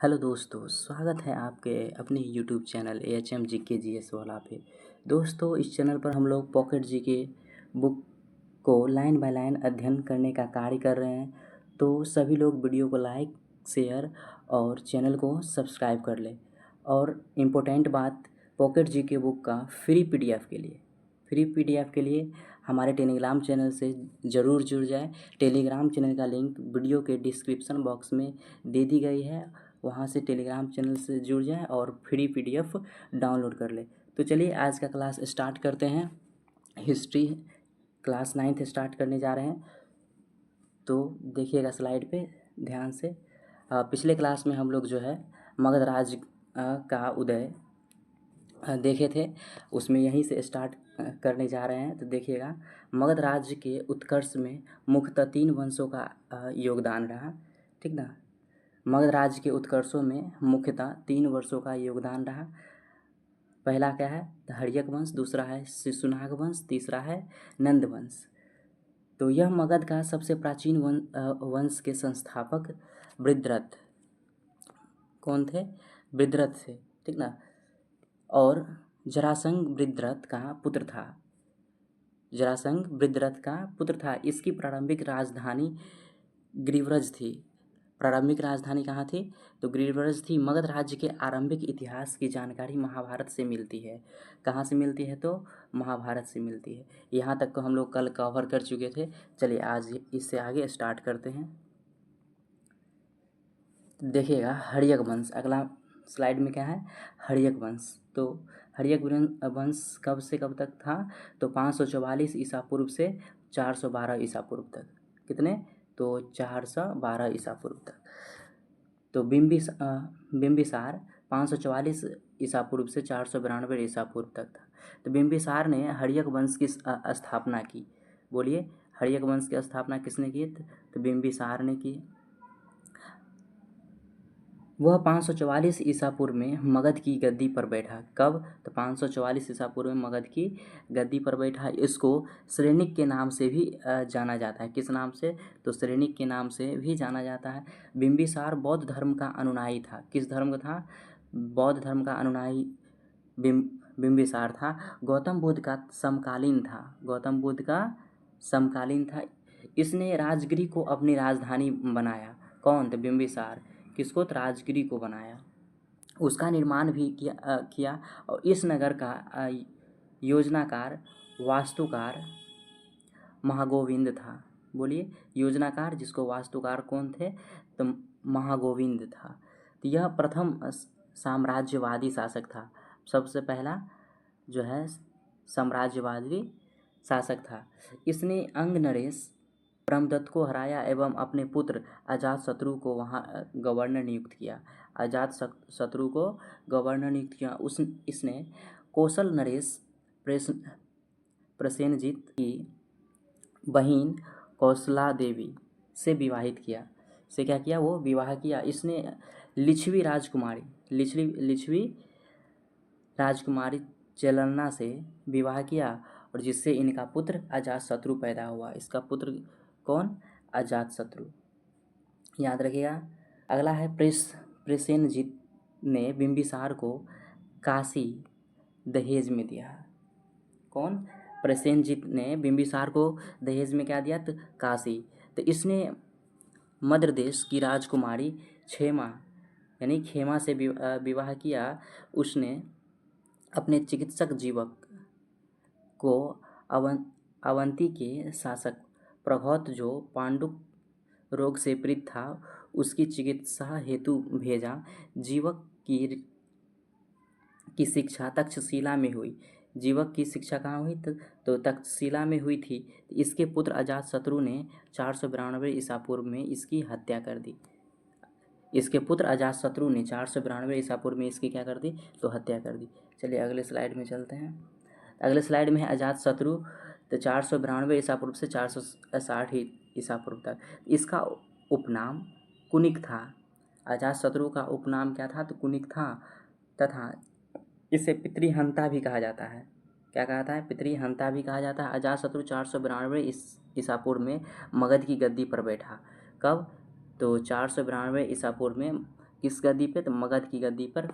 Hello दोस्तों, स्वागत है आपके अपने YouTube channel AHM GK GS वाला पे। दोस्तों, इस चैनल पर हम लोग पॉकेट GK बुक को लाइन बाय लाइन अध्ययन करने का कार्य कर रहे हैं। तो सभी लोग वीडियो को लाइक, शेयर और चैनल को सब्सक्राइब कर लें। और इम्पोर्टेंट बात, पॉकेट GK बुक का फ्री PDF के लिए हमारे टेलीग्राम चैनल से ज़रूर जुड़ जाए। टेलीग्राम चैनल का लिंक वीडियो के डिस्क्रिप्शन बॉक्स में दे दी गई है, वहाँ से टेलीग्राम चैनल से जुड़ जाएं और फ्री PDF डाउनलोड कर लें। तो चलिए आज का क्लास स्टार्ट करते हैं। हिस्ट्री क्लास 9th स्टार्ट करने जा रहे हैं। तो देखिएगा स्लाइड पे ध्यान से। पिछले क्लास में हम लोग जो है मगध राज्य का उदय देखे थे, उसमें यहीं से स्टार्ट करने जा रहे हैं। तो देखिएगा, मगध राज्य के उत्कर्ष में मुख्यतः 3 वंशों का योगदान रहा। ठीक ना। मगध राज्य के उत्कर्षों में मुख्यतः 3 वर्षों का योगदान रहा। पहला क्या है? हर्यक वंश, दूसरा है शिशुनाग वंश, तीसरा है नंद वंश। तो यह मगध का सबसे प्राचीन वंश के संस्थापक वृद्धरथ कौन थे? वृद्धरथ थे। ठीक ना। और जरासंध वृद्धरथ का पुत्र था। जरासंध वृद्धरथ का पुत्र था। इसकी प्रारंभिक राजधानी गिरिव्रज थी। प्रारंभिक राजधानी कहाँ थी? तो गिरिव्रज थी। मगध राज्य के आरंभिक इतिहास की जानकारी महाभारत से मिलती है। कहाँ से मिलती है? तो महाभारत से मिलती है। यहाँ तक को हम लोग कल कवर कर चुके थे। चलिए आज इससे आगे स्टार्ट करते हैं। देखिएगा, हर्यक वंश अगला स्लाइड में क्या है? हर्यक वंश। तो हर्यक वंश कब से कब तक था? तो 544 ईसा पूर्व से 412 ईसा पूर्व तक। कितने? तो 412 ईसा पूर्व तक। तो बिंबिसार 544 ईसा पूर्व से 492 ईसा पूर्व तक था। तो बिंबिसार ने हर्यक वंश की स्थापना की। बोलिए, हर्यक वंश की स्थापना किसने की? तो बिंबिसार ने की। वह 544 ईसा पूर्व में मगध की गद्दी पर बैठा। कब? तो 544 ईसा पूर्व में मगध की गद्दी पर बैठा। इसको श्रेणिक के नाम से भी जाना जाता है। किस नाम से? तो श्रेणिक के नाम से भी जाना जाता है। बिंबिसार बौद्ध धर्म का अनुयायी था। किस धर्म का था? बौद्ध धर्म का अनुयायी बिंबिसार था। गौतम बुद्ध का समकालीन था। गौतम बुद्ध का समकालीन था। इसने राजगिरी को अपनी राजधानी बनाया। कौन? तो बिंबिसार। किसको? तो राजगिरी को बनाया। उसका निर्माण भी किया और इस नगर का योजनाकार वास्तुकार महागोविंद था। बोलिए, योजनाकार जिसको वास्तुकार कौन थे? तो महागोविंद था। तो यह प्रथम साम्राज्यवादी शासक था। सबसे पहला जो है साम्राज्यवादी शासक था। इसने अंग नरेश ब्रह्मदत्त को हराया एवं अपने पुत्र अजातशत्रु को वहाँ गवर्नर नियुक्त किया। अजातशत्रु को गवर्नर नियुक्त किया। इसने कौशल नरेश प्रसेनजीत की बहन कौशला देवी से विवाहित किया। से क्या किया? वो विवाह किया। इसने लिच्छवी राजकुमारी चेलना से विवाह किया और जिससे इनका पुत्र अजातशत्रु पैदा हुआ। इसका पुत्र कौन? अजातशत्रु। याद रखिएगा। अगला है प्रसेनजीत ने बिंबिसार को काशी दहेज में दिया। कौन? प्रसेनजीत ने बिंबिसार को दहेज में क्या दिया? तो काशी। तो इसने मध्य देश की राजकुमारी खेमा से विवाह किया। उसने अपने चिकित्सक जीवक को अवंती के शासक प्रघौत, जो पांडुक रोग से पीड़ित था, उसकी चिकित्सा हेतु भेजा। जीवक की शिक्षा तक्षशिला में हुई। जीवक की शिक्षा कहाँ हुई? तो तक्षशिला में हुई थी। इसके पुत्र अजातशत्रु ने 492 ईसा पूर्व में इसकी हत्या कर दी। इसके पुत्र अजातशत्रु ने 492 ईसा पूर्व में इसकी क्या कर दी? तो हत्या कर दी। चलिए अगले स्लाइड में चलते हैं। अगले स्लाइड में है अजातशत्रु। तो 492 ईसा पूर्व से 460 ईसा पूर्व तक। इसका उपनाम कुनिक था। अजातशत्रु का उपनाम क्या था? तो कुनिक था। तथा इसे पितृहंता भी कहा जाता है। क्या कहता है? पितृहंता भी कहा जाता है। अजातशत्रु 492 ईसा पूर्व में मगध की गद्दी पर बैठा। कब? तो 492 ईसा पूर्व में किस गद्दी पे? तो मगध की गद्दी पर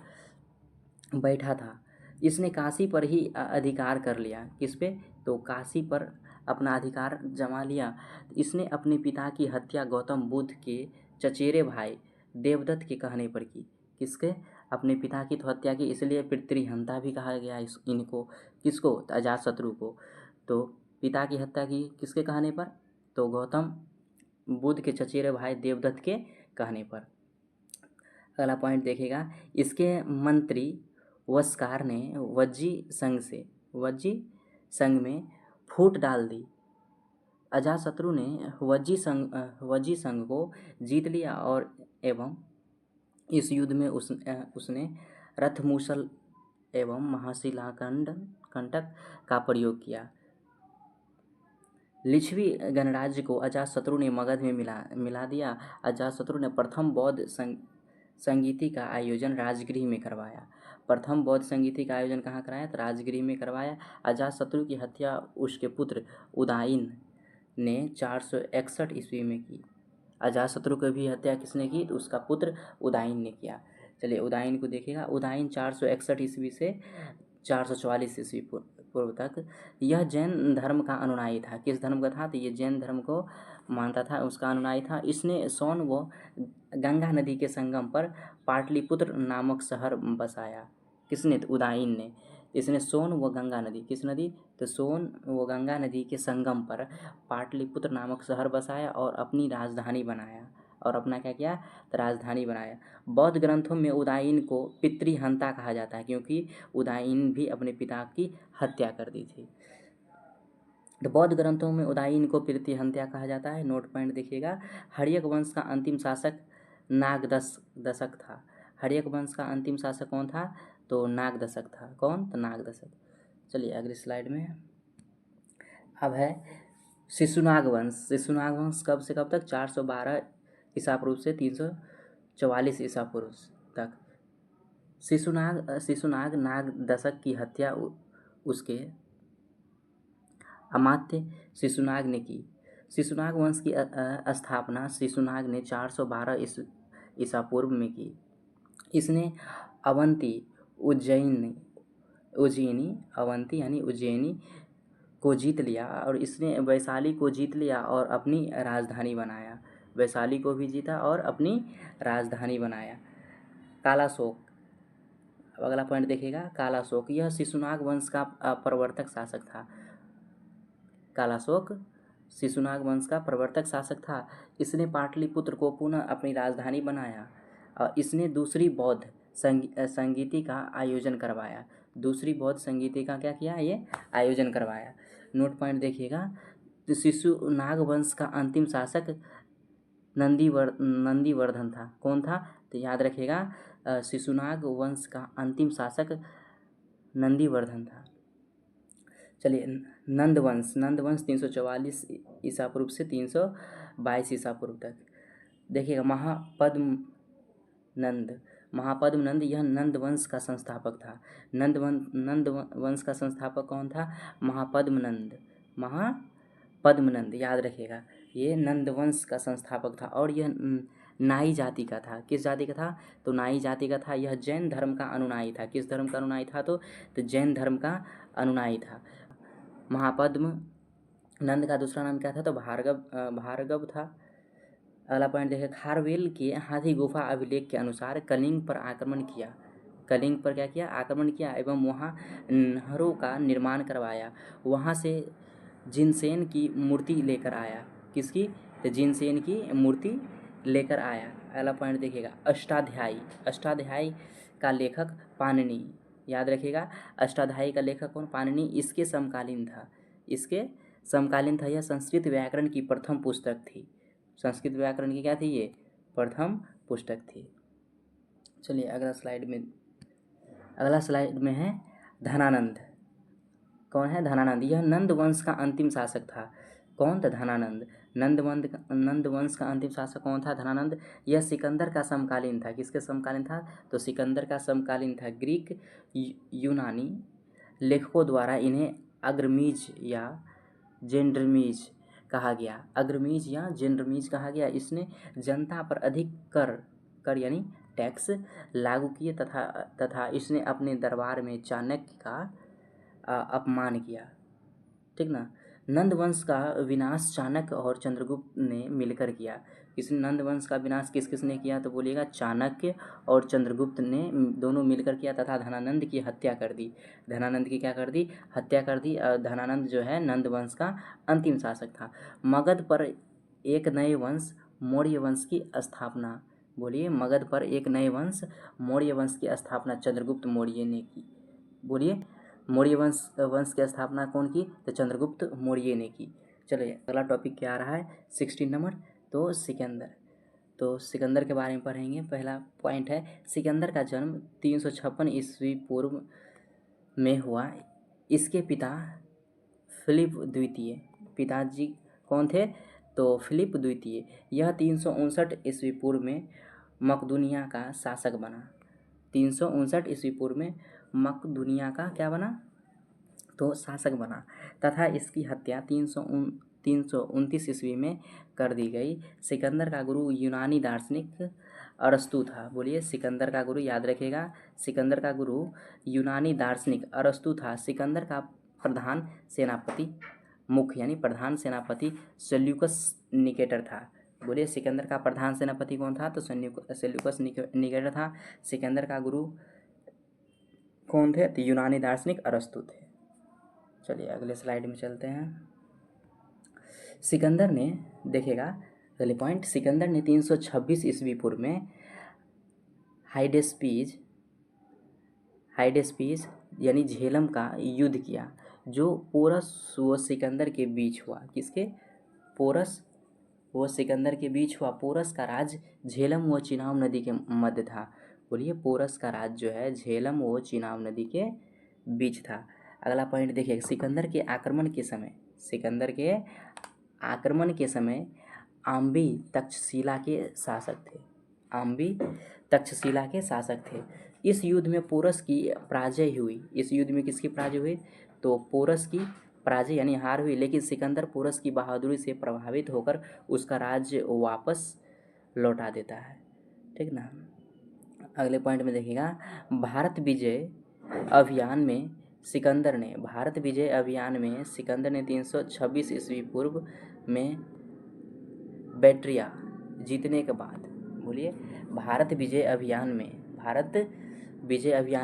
बैठा था। इसने काशी पर ही अधिकार कर लिया। किस पे? तो काशी पर अपना अधिकार जमा लिया। इसने अपने पिता की हत्या गौतम बुद्ध के चचेरे भाई देवदत्त के कहने पर की। किसके? अपने पिता की तो हत्या की, इसलिए पितृहंता भी कहा गया इनको। किसको? तो अजातशत्रु को। तो पिता की हत्या की किसके कहने पर? तो गौतम बुद्ध के चचेरे भाई देवदत्त के कहने पर। अगला पॉइंट देखिएगा, इसके मंत्री वस्कार ने वज्जी संघ में फूट डाल दी। अजातशत्रु ने वज्जी संघ को जीत लिया और एवं इस युद्ध में उसने रथमूसल एवं महाशिलाकंटक का प्रयोग किया। लिच्छवी गणराज्य को अजातशत्रु ने मगध में मिला दिया। अजातशत्रु ने प्रथम बौद्ध संगीति का आयोजन राजगृह में करवाया। प्रथम बौद्ध संगीति का आयोजन कहाँ कराया? तो राजगृह में करवाया। अजातशत्रु की हत्या उसके पुत्र उदयन ने 461 ईस्वी में की। अजातशत्रु की भी हत्या किसने की? तो उसका पुत्र उदयन ने किया। चलिए उदयन को देखिएगा। उदयन 461 ईस्वी से 444 ईस्वी पूर्व तक यह जैन धर्म का अनुयायी था। किस धर्म का था? तो ये जैन धर्म को मानता था, उसका अनुयायी था। इसने सोन व गंगा नदी के संगम पर पाटलिपुत्र नामक शहर बसाया। किसने? तो उदयन ने। इसने सोन व गंगा नदी, किस नदी? तो सोन व गंगा नदी के संगम पर पाटलिपुत्र नामक शहर बसाया और अपनी राजधानी बनाया। और अपना क्या किया? तो राजधानी बनाया। बौद्ध ग्रंथों में उदयन को पितृहंता कहा जाता है, क्योंकि उदयन भी अपने पिता की हत्या कर दी थी। तो बौद्ध ग्रंथों में उदयन को पितृहंता कहा जाता है। नोट पॉइंट देखिएगा। हर्यक वंश का अंतिम शासक नागदशक था। हर्यक वंश का अंतिम शासक कौन था? तो नागदशक था। कौन? तो नागदशक। चलिए अगली स्लाइड में अब है शिशुनाग वंश। शिशुनाग वंश कब से कब तक? 412 ईसा पूर्व से 344 ईसा पूर्व तक। शिशुनाग नागदशक की हत्या उसके अमात्य शिशुनाग ने की। शिशुनाग वंश की स्थापना शिशुनाग ने 412 ईसा पूर्व में की। इसने अवंती उज्जैनी को जीत लिया और इसने वैशाली को जीत लिया और अपनी राजधानी बनाया। वैशाली को भी जीता और अपनी राजधानी बनाया। कालाशोक, अगला पॉइंट देखिएगा। कालाशोक यह शिशुनाग वंश का प्रवर्तक शासक था। कालाशोक शिशुनाग वंश का प्रवर्तक शासक था। इसने पाटलिपुत्र को पुनः अपनी राजधानी बनाया और इसने दूसरी बौद्ध संगीति का आयोजन करवाया। दूसरी बौद्ध संगीति का क्या किया? ये आयोजन करवाया। नोट पॉइंट देखिएगा। तो शिशुनाग वंश का अंतिम शासक नंदीवर्धन था। कौन था? तो याद रखिएगा, शिशुनाग वंश का अंतिम शासक नंदीवर्धन था। चलिए नंदवंश 344 ईसा पूर्व से 322 ईसा पूर्व तक। देखिएगा महापद्म नंद यह नंद वंश का संस्थापक था। नंद वंश का संस्थापक कौन था? महापद्म नंद याद रखिएगा। ये नंद वंश का संस्थापक था और यह नाई जाति का था। किस जाति का था? तो नाई जाति का था। यह जैन धर्म का अनुयायी था। किस धर्म का अनुयायी था? तो जैन धर्म का अनुयायी था। महापद्म नंद का दूसरा नाम क्या था? तो भार्गव था। अगला पॉइंट देखिए। खारवेल के हाथी गुफा अभिलेख के अनुसार कलिंग पर आक्रमण किया। कलिंग पर क्या किया? आक्रमण किया एवं वहाँ नहरों का निर्माण करवाया। वहाँ से जिनसेन की मूर्ति लेकर आया। किसकी? तो जिनसेन की मूर्ति लेकर आया। अगला पॉइंट देखिएगा। अष्टाध्यायी का लेखक पाणिनि। याद रखिएगा, अष्टाध्यायी का लेखक कौन? पाणिनि। इसके समकालीन था। यह संस्कृत व्याकरण की प्रथम पुस्तक थी। संस्कृत व्याकरण की क्या थी? ये प्रथम पुस्तक थी। चलिए अगला स्लाइड में है धनानंद। कौन है? धनानंद। यह नंद वंश का अंतिम शासक था। कौन था? धनानंद। नंद वंश का अंतिम शासक कौन था? धनानंद। यह सिकंदर का समकालीन था। किसके समकालीन था? तो सिकंदर का समकालीन था। ग्रीक यूनानी लेखकों द्वारा इन्हें अग्रमीज या जेंड्रमीज कहा गया। इसने जनता पर अधिक कर यानी टैक्स लागू किए तथा इसने अपने दरबार में चाणक्य का अपमान किया। ठीक ना। नंद वंश का विनाश चाणक्य और चंद्रगुप्त ने मिलकर किया। इसने नंद वंश का विनाश किस किसने किया, तो बोलिएगा चाणक्य और चंद्रगुप्त ने दोनों मिलकर किया तथा धनानंद की हत्या कर दी। धनानंद की क्या कर दी, हत्या कर दी। धनानंद जो है नंद वंश का अंतिम शासक था। मगध पर एक नए वंश मौर्य वंश की स्थापना, बोलिए मगध पर एक नए वंश मौर्य वंश की स्थापना चंद्रगुप्त मौर्य ने की। बोलिए मौर्य वंश की स्थापना कौन की, तो चंद्रगुप्त मौर्य ने की। चलिए अगला टॉपिक क्या आ रहा है 16 नंबर, तो सिकंदर। तो सिकंदर के बारे में पढ़ेंगे। पहला पॉइंट है सिकंदर का जन्म 356 ईस्वी पूर्व में हुआ। इसके पिता फिलिप द्वितीय, पिताजी कौन थे, तो फिलिप द्वितीय। यह 359 ईस्वी पूर्व में मकदूनिया का शासक बना। 359 ईस्वी पूर्व में मकदूनिया का क्या बना, तो शासक बना तथा इसकी हत्या 329 ईस्वी में कर दी गई। सिकंदर का गुरु यूनानी दार्शनिक अरस्तु था। बोलिए सिकंदर का गुरु, याद रखिएगा सिकंदर का गुरु यूनानी दार्शनिक अरस्तु था। सिकंदर का प्रधान सेनापति, मुख्य यानी प्रधान सेनापति सेल्यूकस निकेटर था। बोलिए सिकंदर का प्रधान सेनापति कौन था, तो सेल्यूकस निकेटर था। सिकंदर का गुरु कौन थे, तो यूनानी दार्शनिक अरस्तु थे। चलिए अगले स्लाइड में चलते हैं। सिकंदर ने, देखिएगा अगले पॉइंट, सिकंदर ने 326 ईस्वी पूर्व में हाइडेस्पीज यानी झेलम का युद्ध किया, जो पोरस व सिकंदर के बीच हुआ। किसके, पोरस व सिकंदर के बीच हुआ। पोरस का राज झेलम व चिनाब नदी के मध्य था। बोलिए पोरस का राज जो है झेलम व चिनाब नदी के बीच था। अगला पॉइंट देखिए, सिकंदर के आक्रमण के समय आम्बी तक्षशिला के शासक थे। इस युद्ध में पोरस की पराजय हुई। इस युद्ध में किसकी पराजय हुई, तो पोरस की पराजय यानी हार हुई। लेकिन सिकंदर पोरस की बहादुरी से प्रभावित होकर उसका राज्य वापस लौटा देता है। ठीक ना। अगले पॉइंट में देखिएगा, भारत विजय अभियान में सिकंदर ने 326 ईस्वी पूर्व में बैट्रिया जीतने के बाद, बोलिए भारत विजय अभियान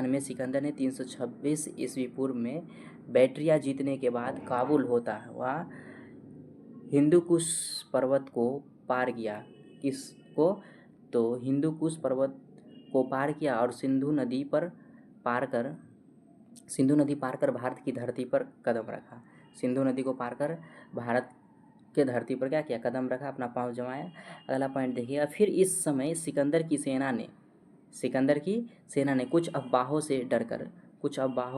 में सिकंदर ने 326 ईस्वी पूर्व में बैट्रिया जीतने के बाद काबुल होता हुआ हिंदुकुश पर्वत को पार किया। किसको, तो हिंदुकुश पर्वत को पार किया और सिंधु नदी पार कर भारत की धरती पर कदम रखा। सिंधु नदी को पार कर भारत के धरती पर क्या किया, कदम रखा, अपना पांव जमाया। अगला पॉइंट देखिएगा, फिर इस समय सिकंदर की सेना ने कुछ अफवाहों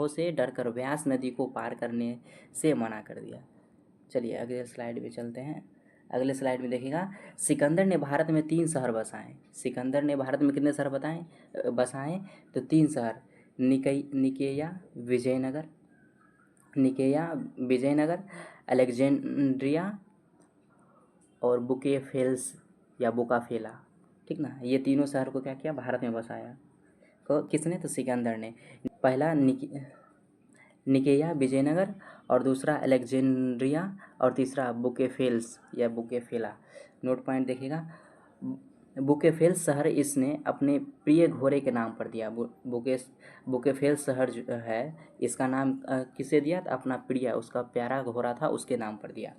से डरकर व्यास नदी को पार करने से मना कर दिया। चलिए अगले स्लाइड पे चलते हैं। अगले स्लाइड में देखिएगा, सिकंदर ने भारत में 3 शहर बसाए। सिकंदर ने भारत में कितने शहर बसाए, तो 3 शहर, निकेया विजयनगर, अलेक्जेंड्रिया और बुकेफेल्स या बुकाफेला। ठीक ना। ये तीनों शहर को क्या किया, भारत में बसाया। तो किसने, तो सिकंदर ने। पहला निकेया विजयनगर और दूसरा अलेक्जेंड्रिया और तीसरा बुकेफेल्स या बुकेफेला। नोट पॉइंट देखिएगा, बुकेफेल्स शहर इसने अपने प्रिय घोड़े के नाम पर दिया। बुकेफेल्स शहर जो है इसका नाम किसे दिया, तो अपना प्रिय, उसका प्यारा घोड़ा था उसके नाम पर दिया।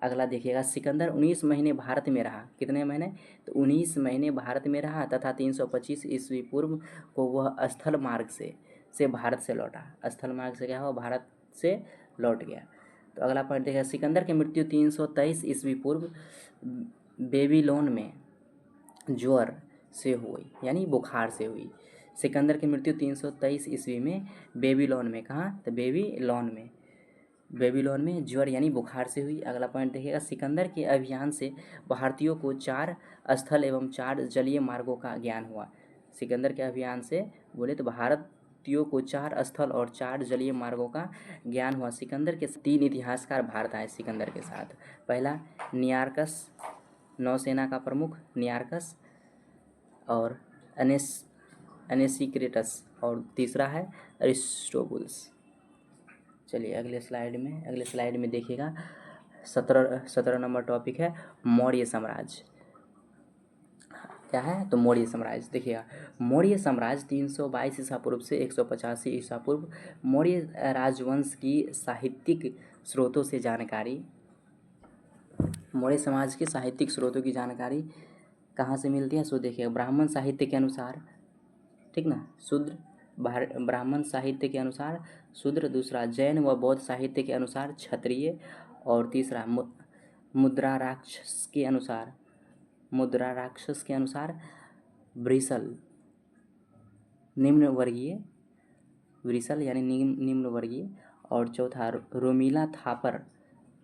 अगला देखिएगा, सिकंदर 19 महीने भारत में रहा। कितने महीने, तो 19 महीने भारत में रहा तथा 325 ईस्वी पूर्व को वह स्थल मार्ग से भारत से लौटा। स्थल मार्ग से क्या हुआ, भारत से लौट गया। तो अगला पॉइंट देखिए, सिकंदर की मृत्यु 323 ईस्वी पूर्व बेबीलोन में ज्वर से हुई यानी बुखार से हुई। सिकंदर की मृत्यु 323 ईस्वी में बेबीलोन में, कहाँ, तो बेबीलोन में ज्वर यानी बुखार से हुई। अगला पॉइंट देखिएगा, सिकंदर के अभियान से भारतीयों को 4 स्थल एवं 4 जलीय मार्गों का ज्ञान हुआ। सिकंदर के अभियान से बोले तो भारतीयों को 4 स्थल और 4 जलीय मार्गों का ज्ञान हुआ। सिकंदर के 3 इतिहासकार भारत आए सिकंदर के साथ। पहला नियार्कस, नौसेना का प्रमुख नियार्कस, और एनेसिक्रेटस और तीसरा है अरिस्टोबुलस। चलिए अगले स्लाइड में देखिएगा 17 नंबर टॉपिक है मौर्य साम्राज्य। क्या है तो मौर्य साम्राज्य। देखिएगा मौर्य साम्राज्य 322 ईसा पूर्व से 185 ईसा पूर्व मौर्य राजवंश की साहित्यिक स्रोतों से जानकारी। मौर्य समाज के साहित्यिक स्रोतों की जानकारी कहाँ से मिलती है? सो देखिएगा ब्राह्मण साहित्य के अनुसार, ठीक ना, शूद्र, ब्राह्मण साहित्य के अनुसार शूद्र, दूसरा जैन व बौद्ध साहित्य के अनुसार क्षत्रिय, और तीसरा मुद्रा राक्षस के अनुसार वृषल यानी निम्न वर्गीय, और चौथा रोमिला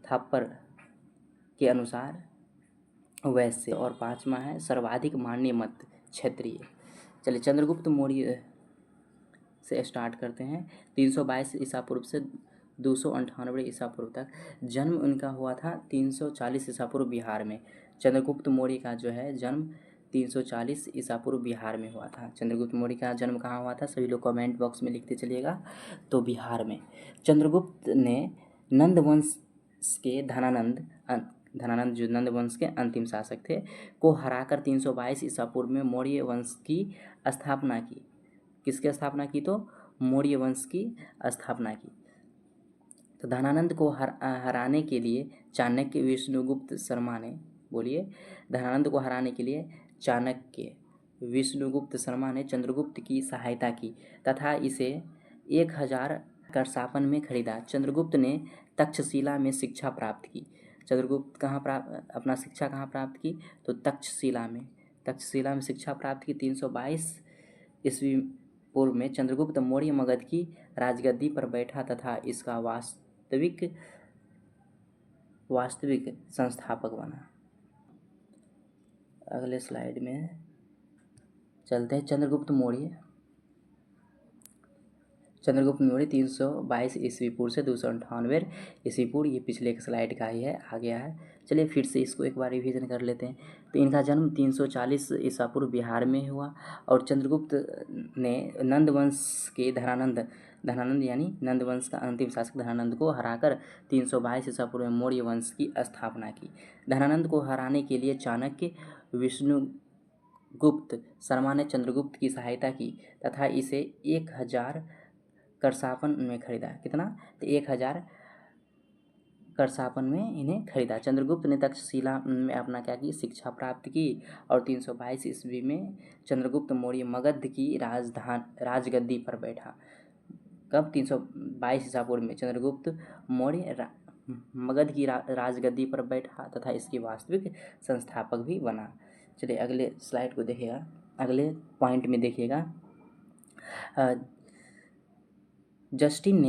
थापर के अनुसार वैश्य, और पांचवा है सर्वाधिक मान्य मत क्षत्रिय। चलिए चंद्रगुप्त मौर्य से स्टार्ट करते हैं। 322 ईसा पूर्व से 298 ईसा पूर्व तक जन्म उनका हुआ था 340 ईसा पूर्व बिहार में। चंद्रगुप्त मौर्य का जो है जन्म 340 ईसा पूर्व बिहार में हुआ था। चंद्रगुप्त मौर्य का जन्म कहाँ हुआ था? सभी लोग कमेंट बॉक्स में लिखते चलिएगा। तो बिहार में। चंद्रगुप्त ने नंद वंश के धनानंद जो नंद वंश के अंतिम शासक थे को हराकर 322 ईसा पूर्व में मौर्य वंश की स्थापना की। किसकी स्थापना की? तो मौर्य वंश की स्थापना की। तो धनानंद को हराने के लिए चाणक्य विष्णुगुप्त शर्मा ने, बोलिए, धनानंद को हराने के लिए चाणक्य विष्णुगुप्त शर्मा ने चंद्रगुप्त की सहायता की तथा इसे 1000 करसापन में खरीदा। चंद्रगुप्त ने तक्षशिला में शिक्षा प्राप्त की। चंद्रगुप्त अपना शिक्षा कहाँ प्राप्त की? तो तक्षशिला में शिक्षा प्राप्त की। 322 ईस्वी पूर्व में चंद्रगुप्त मौर्य मगध की राजगद्दी पर बैठा तथा इसका वास्तविक संस्थापक बना। अगले स्लाइड में चलते हैं। चंद्रगुप्त मौर्य 322 ईस्वी पूर्व से 298 ईस्वी पूर्व, ये पिछले एक स्लाइड का ही है, आ गया है। चलिए फिर से इसको एक बार रिवीजन कर लेते हैं। तो इनका जन्म 340 ईसा पूर्व बिहार में हुआ और चंद्रगुप्त ने नंद वंश के धनानंद यानी नंद वंश का अंतिम शासक धनानंद को हराकर 322 ईसा पूर्व में मौर्य वंश की स्थापना की। धनानंद को हराने के लिए चाणक्य विष्णुगुप्त शर्मा ने चंद्रगुप्त की सहायता की तथा इसे 1000 करसापन में खरीदा। कितना? तो 1000 करसापन में इन्हें खरीदा। चंद्रगुप्त ने तक्षशिला में अपना क्या की? शिक्षा प्राप्त की और 322 ईस्वी में चंद्रगुप्त मौर्य मगध की राजगद्दी पर बैठा। कब? 322 ईसा पूर्व में चंद्रगुप्त मौर्य मगध की राजगद्दी पर बैठा तथा इसके वास्तविक संस्थापक भी बना। चलिए अगले स्लाइड को देखिएगा। अगले पॉइंट में देखिएगा, जस्टिन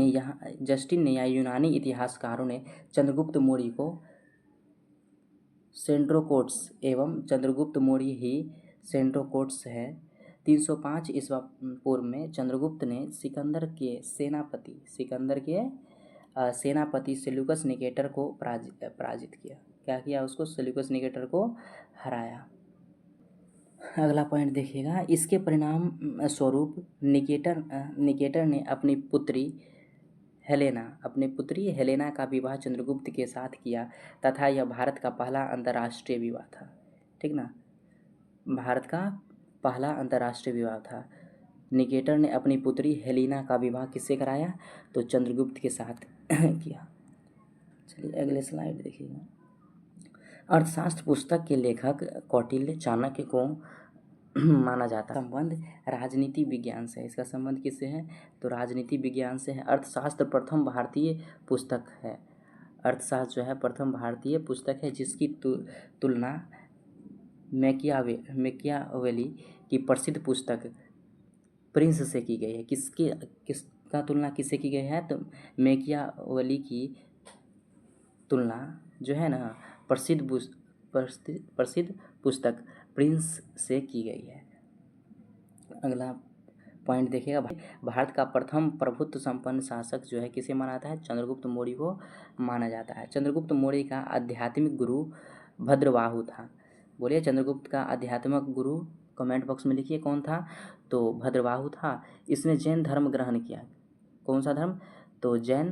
ने या यूनानी इतिहासकारों ने चंद्रगुप्त मौर्य को सेंट्रोकोट्स एवं चंद्रगुप्त मौर्य ही सेंट्रोकोट्स है। 305 ईस्वी पूर्व में चंद्रगुप्त ने सिकंदर के सेनापति सेल्यूकस निकेटर को पराजित किया। क्या किया? उसको सेल्यूकस निकेटर को हराया। अगला पॉइंट देखिएगा। इसके परिणाम स्वरूप निकेटर ने अपनी पुत्री हेलेना का विवाह चंद्रगुप्त के साथ किया तथा यह भारत का पहला अंतर्राष्ट्रीय विवाह था। ठीक ना, भारत का पहला अंतर्राष्ट्रीय विवाह था। निकेटर ने अपनी पुत्री हेलेना का विवाह किससे कराया? तो चंद्रगुप्त के साथ किया। चलिए अगले स्लाइड देखिएगा। अर्थशास्त्र पुस्तक के लेखक कौटिल्य चाणक्य को माना जाता है। संबंध राजनीति विज्ञान से है। इसका संबंध किससे है? तो राजनीति विज्ञान से है। अर्थशास्त्र प्रथम भारतीय पुस्तक है। अर्थशास्त्र जो है प्रथम भारतीय पुस्तक है जिसकी तुलना मैकियावेली की प्रसिद्ध पुस्तक प्रिंस से की गई है। किसका तुलना किससे की गई है? तो मैकियावेली की तुलना जो है ना प्रसिद्ध पुस्तक प्रिंस से की गई है। अगला पॉइंट देखिएगा। भारत का प्रथम प्रभुत्व संपन्न शासक जो है किसे माना जाता है? चंद्रगुप्त मौर्य को माना जाता है। चंद्रगुप्त मौर्य का आध्यात्मिक गुरु भद्रबाहु था। बोलिए, चंद्रगुप्त का आध्यात्मिक गुरु कमेंट बॉक्स में लिखिए कौन था। तो भद्रबाहु था। इसने जैन धर्म ग्रहण किया। कौन सा धर्म? तो जैन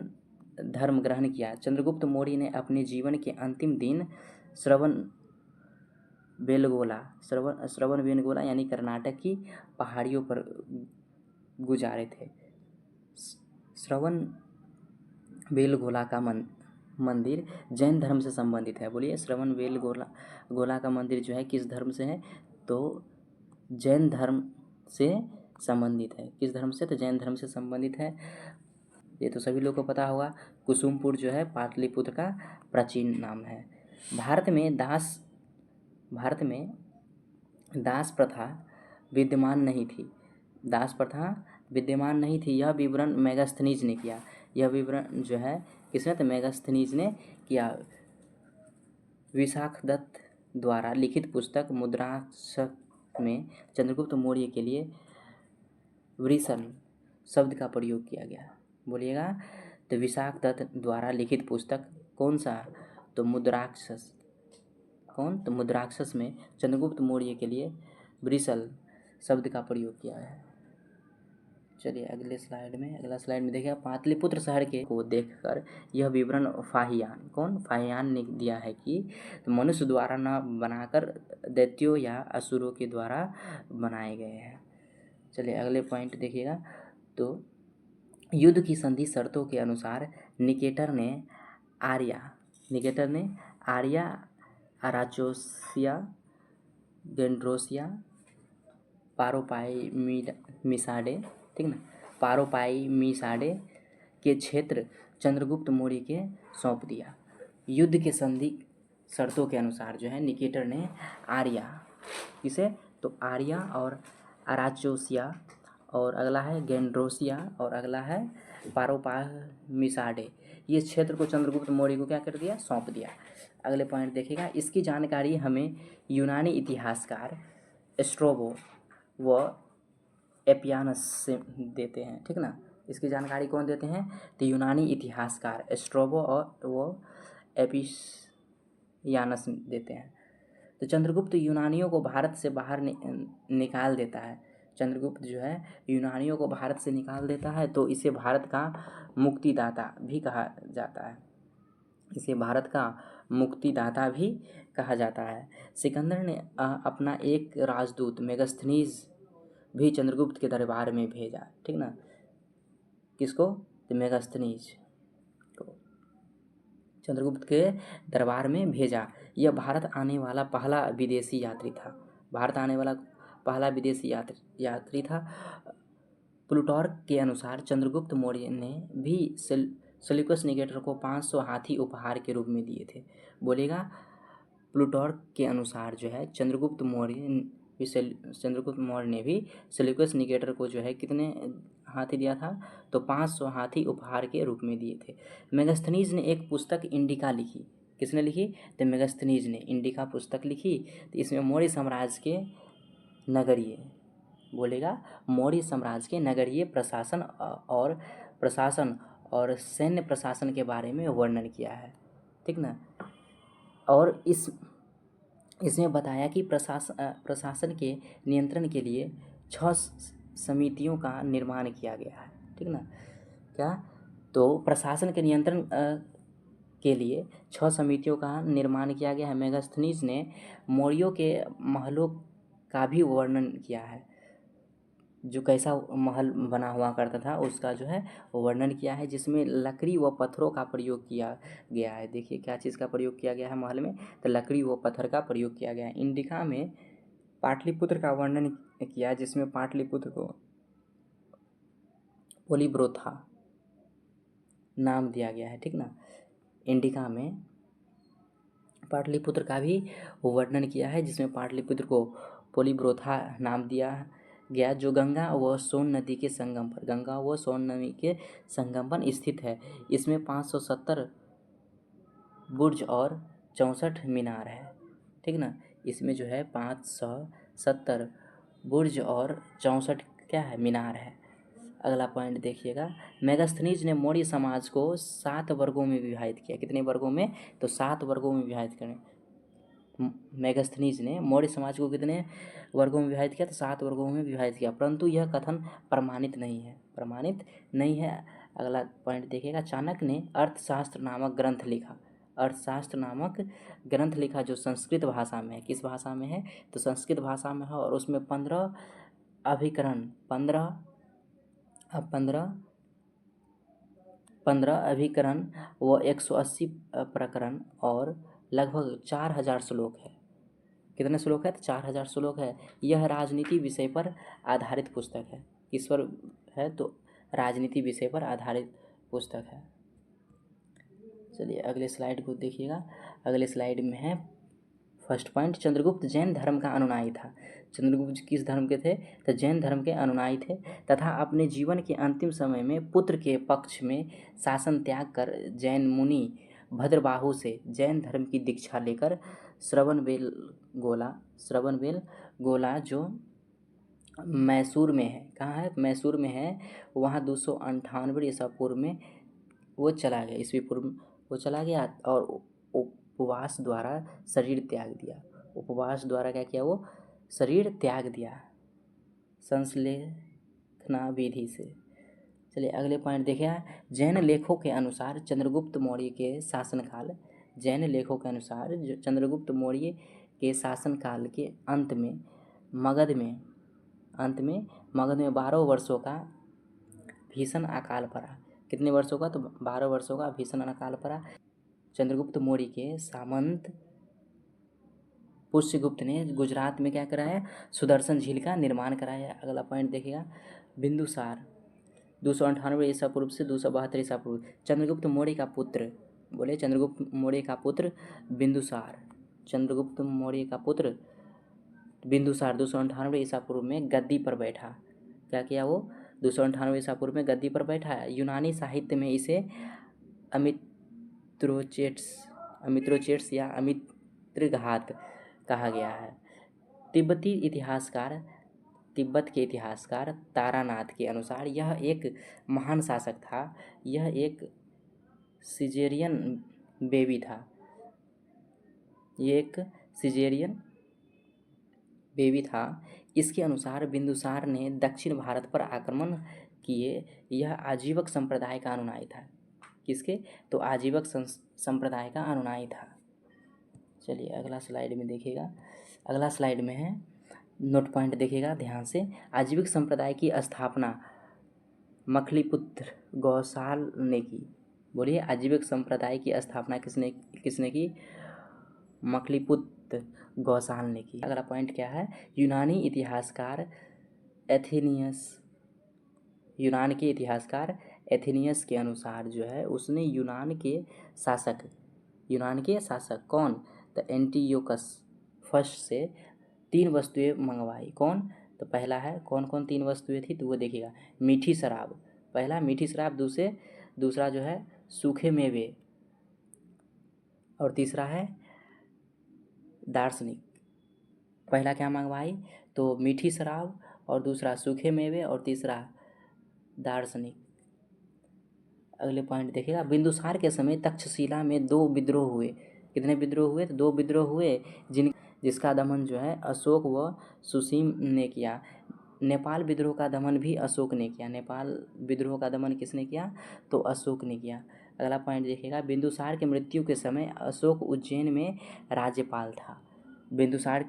धर्म ग्रहण किया। चंद्रगुप्त मौर्य ने अपने जीवन के अंतिम दिन श्रवण बेलगोला यानी कर्नाटक की पहाड़ियों पर गुजारे थे। श्रवण बेलगोला का मंदिर जैन धर्म से संबंधित है। बोलिए, श्रवण बेलगोला का मंदिर जो है किस धर्म से है? तो जैन धर्म से संबंधित है। किस धर्म से? तो जैन धर्म से संबंधित है। ये तो सभी लोग को पता होगा। कुसुमपुर जो है पाटलिपुत्र का प्राचीन नाम है। भारत में दास प्रथा विद्यमान नहीं थी। दास प्रथा विद्यमान नहीं थी। यह विवरण मेगास्थनीज ने किया। यह विवरण जो है किसने? तो मेगास्थनीज ने किया। विशाखदत्त द्वारा लिखित पुस्तक मुद्राक्षर में चंद्रगुप्त मौर्य के लिए वृषण शब्द का प्रयोग किया गया। बोलिएगा, तो विशाखदत्त द्वारा लिखित पुस्तक कौन सा? तो मुद्राक्षस। कौन? तो मुद्राक्षस में चंद्रगुप्त मौर्य के लिए वृषण शब्द का प्रयोग किया है। चलिए अगला स्लाइड में देखिए, पाटलिपुत्र शहर के को देखकर यह विवरण फाहियान ने दिया है कि तो मनुष्य द्वारा न बनाकर दैत्यों या असुरों के द्वारा बनाए गए हैं। चलिए अगले पॉइंट देखिएगा। तो युद्ध की संधि शर्तों के अनुसार निकेटर ने आर्या अराचोसिया गेंड्रोसिया पारोपाइमिसाडे, ठीक ना, पारोपाइमिसाडे के क्षेत्र चंद्रगुप्त मौर्य के सौंप दिया। युद्ध के संधि शर्तों के अनुसार जो है निकेटर ने किसे? तो आर्या और अराचोसिया, और अगला है गेंड्रोसिया, और अगला है पारोपाइमिसाडे, ये क्षेत्र को चंद्रगुप्त मौर्य को क्या कर दिया? सौंप दिया। अगले पॉइंट देखिएगा। इसकी जानकारी हमें यूनानी इतिहासकार स्ट्रोबो व एपियानस से देते हैं, ठीक ना। इसकी जानकारी कौन देते हैं? तो यूनानी इतिहासकार स्ट्रोबो और वो एपियानस देते हैं। तो चंद्रगुप्त यूनानियों को भारत से बाहर निकाल देता है। चंद्रगुप्त जो है यूनानियों को भारत से निकाल देता है, तो इसे भारत का मुक्तिदाता भी कहा जाता है। सिकंदर ने अपना एक राजदूत मेगास्थनीज भी चंद्रगुप्त के दरबार में भेजा, ठीक ना। किसको? तो मेगास्थनीज को चंद्रगुप्त के दरबार में भेजा। यह भारत आने वाला पहला विदेशी यात्री था। प्लूटार्क के अनुसार चंद्रगुप्त मौर्य ने भी सेल्यूकस निकेटर को 500 हाथी उपहार के रूप में दिए थे। बोलेगा, प्लूटार्क के अनुसार जो है चंद्रगुप्त मौर्य ने भी सेल्यूकस निकेटर को जो है कितने हाथी दिया था? तो 500 हाथी उपहार के रूप में दिए थे। मेगास्थनीज ने एक पुस्तक इंडिका लिखी। किसने लिखी? तो मेगास्थनीज ने इंडिका पुस्तक लिखी। तो इसमें मौर्य साम्राज्य के नगरीय प्रशासन और सैन्य प्रशासन के बारे में वर्णन किया है, ठीक ना। और इसमें बताया कि प्रशासन के नियंत्रण के लिए 6 समितियों का निर्माण किया गया है, ठीक ना। क्या? तो प्रशासन के नियंत्रण के लिए 6 समितियों का निर्माण किया गया है। मेगास्थनीज ने मौर्यों के महलों का भी वर्णन किया है। जो कैसा महल बना हुआ करता था उसका जो है वर्णन किया है, जिसमें लकड़ी व पत्थरों का प्रयोग किया गया है। देखिए क्या चीज़ का प्रयोग किया गया है महल में? तो लकड़ी व पत्थर का प्रयोग किया गया है। इंडिका में पाटलिपुत्र का वर्णन किया, जिसमें पाटलिपुत्र को पोलीब्रोथा नाम दिया गया है, ठीक ना। इंडिका में पाटलिपुत्र का भी वर्णन किया है, जिसमें पाटलिपुत्र को पोलीब्रोथा नाम दिया गया, जो गंगा व सोन नदी के संगम पर स्थित है। इसमें 570 बुर्ज और 64 मीनार है, ठीक ना। इसमें जो है 570 बुर्ज और 64 क्या है? मीनार है। अगला पॉइंट देखिएगा। मेगास्थनीज ने मौर्य समाज को 7 वर्गों में विभाजित किया। कितने वर्गों में? तो 7 वर्गों में विभाजित करें। मेगास्थनीज ने मौर्य समाज को कितने वर्गों में विभाजित किया? तो 7 वर्गों में विभाजित किया, परंतु यह कथन प्रमाणित नहीं है। अगला पॉइंट देखिएगा, चाणक्य ने अर्थशास्त्र नामक ग्रंथ लिखा जो संस्कृत भाषा में है। किस भाषा में है? तो संस्कृत भाषा में है, और उसमें 15 अभिकरण व 180 प्रकरण और लगभग 4000 श्लोक है। कितने श्लोक है? तो 4000 श्लोक है। यह राजनीति विषय पर आधारित पुस्तक है। किस पर है? तो राजनीति विषय पर आधारित पुस्तक है। चलिए अगले स्लाइड को देखिएगा। अगले स्लाइड में है फर्स्ट पॉइंट, चंद्रगुप्त जैन धर्म का अनुयायी था। चंद्रगुप्त किस धर्म के थे? तो जैन धर्म के अनुयायी थे, तथा अपने जीवन के अंतिम समय में पुत्र के पक्ष में शासन त्याग कर जैन मुनि भद्रबाहु से जैन धर्म की दीक्षा लेकर श्रवणबेलगोला जो मैसूर में है, कहाँ है? मैसूर में है, वहाँ 298 ईसा पूर्व में वो चला गया, ईस्वी पूर्व में वो चला गया, और उपवास द्वारा शरीर त्याग दिया। उपवास द्वारा क्या किया? वो शरीर त्याग दिया संश्लेषणा विधि से। चलिए अगले पॉइंट देखिए, जैन लेखों के अनुसार चंद्रगुप्त मौर्य के शासनकाल के अंत में मगध में 12 वर्षों का भीषण अकाल पड़ा। कितने वर्षों का? तो 12 वर्षों का भीषण अकाल पड़ा। चंद्रगुप्त मौर्य के सामंत पुष्यगुप्त ने गुजरात में क्या कराया? सुदर्शन झील का निर्माण कराया। अगला पॉइंट देखिएगा, बिंदुसार 298 ईसा पूर्व से 272 ईसा पूर्व। चंद्रगुप्त मौर्य का पुत्र बिंदुसार। चंद्रगुप्त मौर्य का पुत्र बिंदुसार 298 ईसा पूर्व में गद्दी पर बैठा। क्या किया वो? 298 ईसा पूर्व में गद्दी पर बैठा। यूनानी साहित्य में इसे अमित्रोचेट्स या अमित्रघात कहा गया है। तिब्बत के इतिहासकार तारानाथ के अनुसार यह एक महान शासक था। यह एक सिजेरियन बेबी था। इसके अनुसार बिंदुसार ने दक्षिण भारत पर आक्रमण किए। यह आजीवक संप्रदाय का अनुयायी था। किसके? तो आजीवक संप्रदाय का अनुयायी था। चलिए अगला स्लाइड में देखिएगा। अगला स्लाइड में है, नोट पॉइंट देखिएगा ध्यान से। आजीविक संप्रदाय की स्थापना मखलीपुत्र गौसाल ने की। बोलिए, आजीविक संप्रदाय की स्थापना किसने की? मखलीपुत्र गौसाल ने की। अगला पॉइंट क्या है? यूनान के इतिहासकार एथेनियस के अनुसार जो है, उसने यूनान के शासक कौन? तो एंटियोकस फर्स्ट से 3 वस्तुएं मंगवाई। कौन? तो पहला है, कौन 3 वस्तुएं थी? तो वो देखिएगा, मीठी शराब। पहला मीठी शराब, दूसरा जो है सूखे मेवे, और तीसरा है दार्शनिक। पहला क्या मंगवाई? तो मीठी शराब, और दूसरा सूखे मेवे, और तीसरा दार्शनिक। अगले पॉइंट देखिएगा, बिंदुसार के समय तक्षशिला में 2 विद्रोह हुए। कितने विद्रोह हुए? तो 2 विद्रोह हुए, जिसका दमन जो है अशोक व सुसीम ने किया। नेपाल विद्रोह का दमन भी अशोक ने किया। नेपाल विद्रोह का दमन किसने किया? तो अशोक ने किया। अगला पॉइंट देखिएगा, बिंदुसार के मृत्यु के समय अशोक उज्जैन में राज्यपाल था। बिंदुसार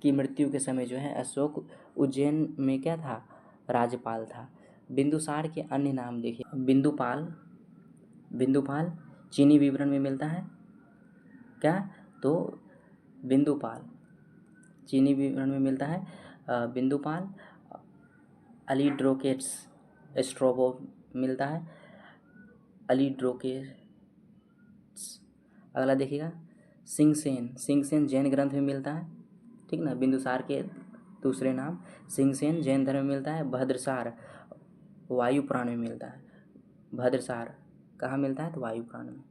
की मृत्यु के समय जो है अशोक उज्जैन में क्या था? राज्यपाल था। बिंदुसार के अन्य नाम देखिए, बिंदुपाल चीनी विवरण में मिलता है क्या? तो बिंदुपाल चीनी विवरण में मिलता है बिंदुपाल। अलीड्रोकेट्स स्ट्रोबो मिलता है अलीड्रोकेट्स। अगला देखिएगा, सिंगसेन जैन ग्रंथ में मिलता है, ठीक ना। बिंदुसार के दूसरे नाम सिंगसेन जैन धर्म में मिलता है। भद्रसार वायु पुराण में मिलता है। भद्रसार कहाँ मिलता है? तो वायु पुराण में।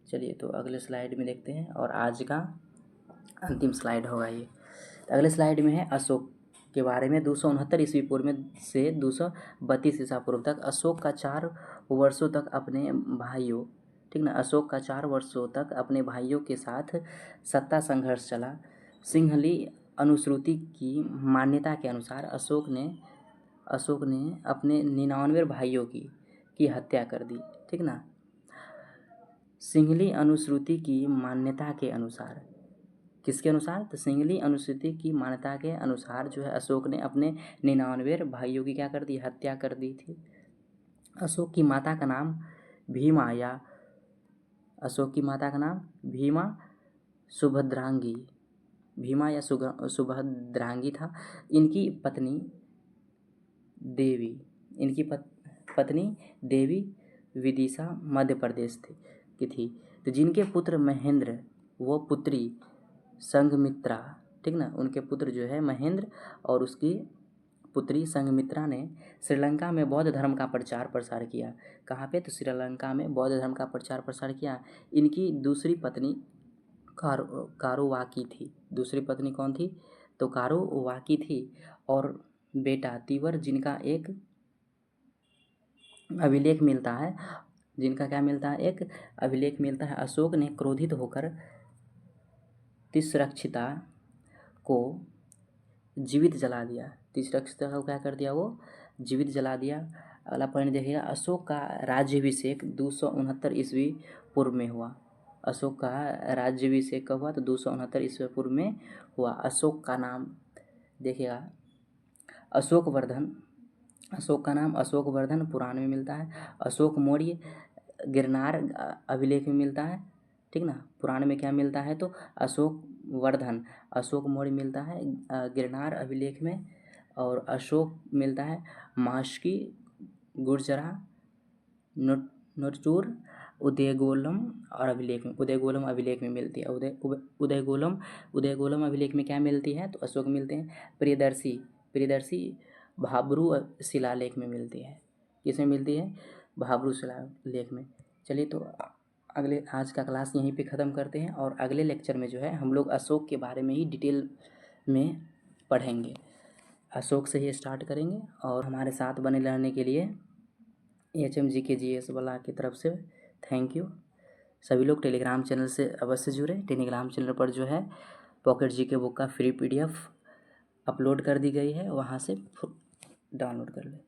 चलिए तो अगले स्लाइड में देखते हैं, और आज का अंतिम स्लाइड होगा ये। अगले स्लाइड में है अशोक के बारे में। 269 ईस्वी पूर्व में से 232 ईसा पूर्व तक अशोक का 4 वर्षों तक अपने भाइयों ठीक ना। अशोक का 4 वर्षों तक अपने भाइयों के साथ सत्ता संघर्ष चला। सिंहली अनुश्रुति की मान्यता के अनुसार अशोक ने अपने 99 भाइयों की हत्या कर दी। ठीक ना। सिंहली अनुश्रुति की मान्यता के अनुसार, किसके अनुसार? तो सिंहली अनुश्रुति की मान्यता के अनुसार जो है अशोक ने अपने 99 भाइयों की क्या कर दी? हत्या कर दी थी। अशोक की माता का नाम भीमा या सुभद्रांगी था। इनकी पत्नी देवी विदिशा मध्य प्रदेश की थी। तो जिनके पुत्र महेंद्र व पुत्री संघमित्रा, ठीक ना, उनके पुत्र जो है महेंद्र और उसकी पुत्री संघमित्रा ने श्रीलंका में बौद्ध धर्म का प्रचार प्रसार किया। कहाँ पे? तो श्रीलंका में बौद्ध धर्म का प्रचार प्रसार किया। इनकी दूसरी पत्नी कारुवाकी थी। दूसरी पत्नी कौन थी? तो कारुवाकी थी। और बेटा तीवर, जिनका एक अभिलेख मिलता है, एक अभिलेख मिलता है। अशोक ने क्रोधित होकर तिष्ठरक्षिता को जीवित जला दिया। तिष्ठरक्षिता को क्या कर दिया? वो जीवित जला दिया। अगला पॉइंट देखिएगा, अशोक का राज्याभिषेक 269 ईस्वी पूर्व में हुआ। अशोक का राज्याभिषेक कब हुआ? तो 269 ईस्वी पूर्व में हुआ। अशोक का नाम देखिएगा अशोक का नाम अशोकवर्धन पुराण में मिलता है। अशोक मौर्य गिरनार अभिलेख में मिलता है। ठीक ना। पुराण में क्या मिलता है? तो अशोक मौर्य मिलता है गिरनार अभिलेख में। और अशोक मिलता है मास्की, गुर्जरा, नोटचूर, उदयगोलम और उदयगोलम अभिलेख में मिलती है। उदयगोलम अभिलेख में क्या मिलती है? तो अशोक मिलते हैं। प्रियदर्शी भाब्रू शिलालेख में मिलती है। किसमें मिलती है? भाब्रू शिलालेख में। चलिए, तो आज का क्लास यहीं पे ख़त्म करते हैं और अगले लेक्चर में जो है हम लोग अशोक के बारे में ही डिटेल में पढ़ेंगे। अशोक से ही स्टार्ट करेंगे। और हमारे साथ बने रहने के लिए HMGKGS वाला की तरफ से थैंक यू। सभी लोग टेलीग्राम चैनल से अवश्य जुड़े। टेलीग्राम चैनल पर जो है पॉकेट GK बुक का फ्री PDF अपलोड कर दी गई है, वहाँ से डाउनलोड कर लें।